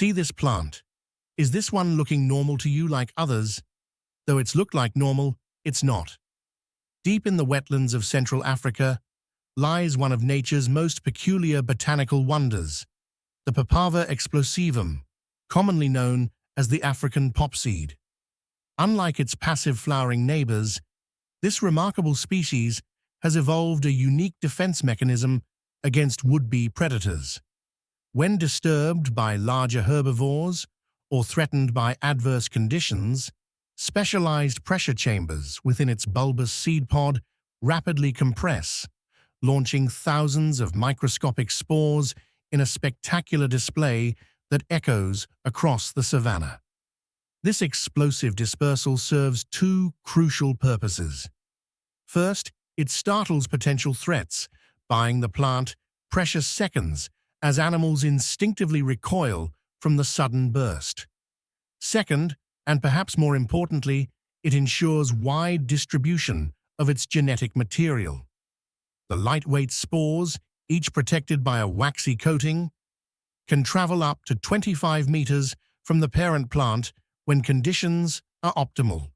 See this plant. Is this one looking normal to you like others? Though it's looked like normal, it's not. Deep in the wetlands of Central Africa lies one of nature's most peculiar botanical wonders, the papava explosivum, commonly known as the African popseed. Unlike its passive flowering neighbors, this remarkable species has evolved a unique defense mechanism against would-be predators. When disturbed by larger herbivores or threatened by adverse conditions, specialized pressure chambers within its bulbous seed pod rapidly compress, launching thousands of microscopic spores in a spectacular display that echoes across the savannah. This explosive dispersal serves two crucial purposes. First, it startles potential threats, buying the plant precious seconds as animals instinctively recoil from the sudden burst. Second, and perhaps more importantly, it ensures wide distribution of its genetic material. The lightweight spores, each protected by a waxy coating, can travel up to 25 meters from the parent plant when conditions are optimal.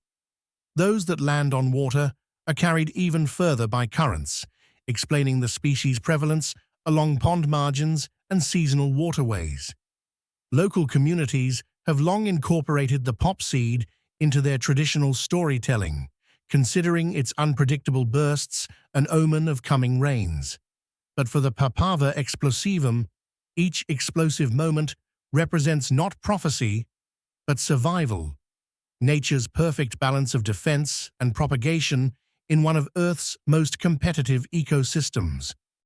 Those that land on water are carried even further by currents, explaining the species' prevalence along pond margins and seasonal waterways. Local communities have long incorporated the popseed into their traditional storytelling, considering its unpredictable bursts an omen of coming rains. But for the papaver explosivum, each explosive moment represents not prophecy, but survival, nature's perfect balance of defense and propagation in one of Earth's most competitive ecosystems.